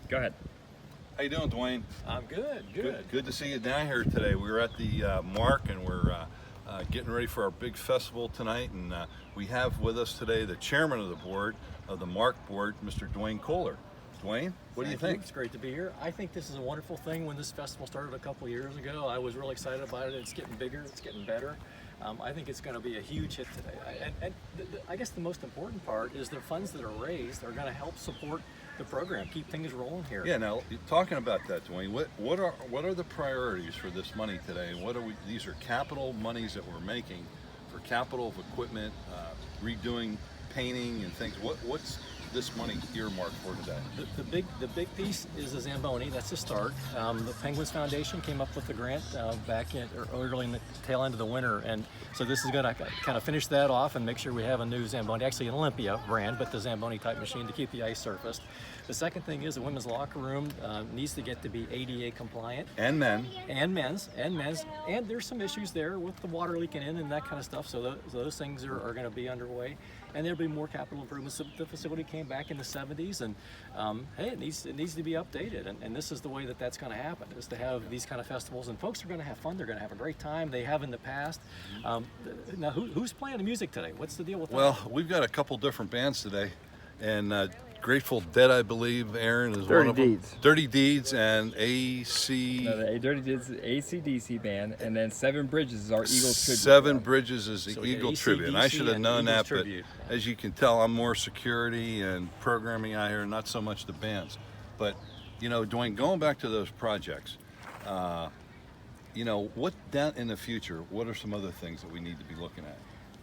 Go ahead. How you doing, Dwayne? I'm good. Good to see you down here today. We were at the MARC, and we're getting ready for our big festival tonight. And we have with us today the chairman of the board of the MARC board, Mr. Dwayne Kohler. Dwayne, what do you think? It's great to be here. I think this is a wonderful thing. When this festival started a couple years ago, I was really excited about it. It's getting bigger, it's getting better. I think it's going to be a huge hit today. I guess the most important part is the funds that are raised are going to help support the program, keep things rolling here. Yeah. Now, talking about that, Dwayne, what are the priorities for this money today? And what are we? These are capital monies that we're making for capital of equipment, redoing painting and things. What's this money earmarked for today? The big piece is the Zamboni. That's the start. The Penguins Foundation came up with the grant back early in the tail end of the winter, and so this is going to kind of finish that off and make sure we have a new Zamboni, actually an Olympia brand, but the Zamboni type machine to keep the ice surfaced. The second thing is the women's locker room needs to get to be ADA compliant. And men. And men's. And there's some issues there with the water leaking in and that kind of stuff, so those things are going to be underway. And there'll be more capital improvements. The facility came back in the 70s, and hey, it needs to be updated. And this is the way that's going to happen, is to have these kind of festivals, and folks are going to have fun. They're going to have a great time. They have in the past. Now, who's playing the music today? What's the deal with that? Well, we've got a couple different bands today, and Grateful Dead, I believe, Aaron is Dirty one of them. Deeds. Dirty Deeds and AC. No, the Dirty Deeds is the AC/DC band, and then Seven Bridges is our Eagles tribute. Seven Bridges is the So we got Eagle tribute. And I should have AC/DC known and that, Eagles but tribute. as you can tell, I'm more security and programming out here, not so much the bands. But, you know, Dwayne, going back to those projects, you know, what down in the future, what are some other things that we need to be looking at?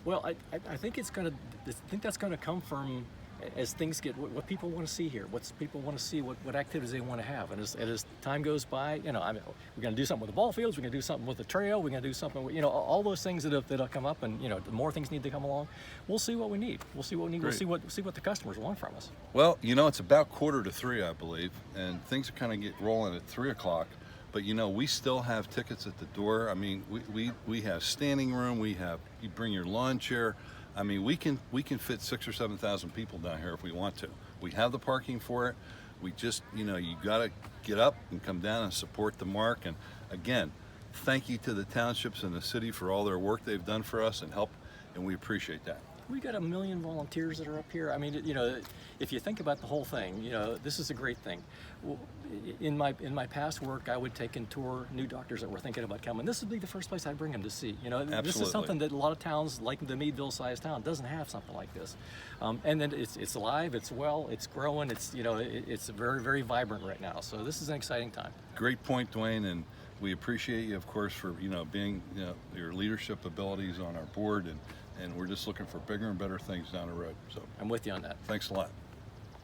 Well, I think that's going to come from as things get what people want to see here. What people want to see, what activities they want to have, and as time goes by, you know, we're going to do something with the ball fields. We're going to do something with the trail. We're going to do something with, you know, all those things that'll come up, and you know, the more things need to come along. We'll see what we need. We'll see what we need. Great. We'll see what the customers want from us. Well, you know, it's about 2:45, I believe, and things are kind of get rolling at 3 o'clock. But you know, we still have tickets at the door. I mean, we have standing room. You bring your lawn chair. I mean, we can fit 6,000 or 7,000 people down here if we want to. We have the parking for it. We just, you know, you got to get up and come down and support the MARC. And again, thank you to the townships and the city for all their work they've done for us and help, and we appreciate that. We got 1 million volunteers that are up here. I mean, you know, if you think about the whole thing, you know, this is a great thing. In my past work, I would take and tour new doctors that were thinking about coming. This would be the first place I'd bring them to see. You know, Absolutely. This is something that a lot of towns, like the Meadville-sized town, doesn't have something like this. And then it's alive, it's it's growing, it's, you know, it's very, very vibrant right now. So this is an exciting time. Great point, Dwayne, and we appreciate you, of course, for, you know, being, you know, your leadership abilities on our board, and we're just looking for bigger and better things down the road. So I'm with you on that. thanks a lot.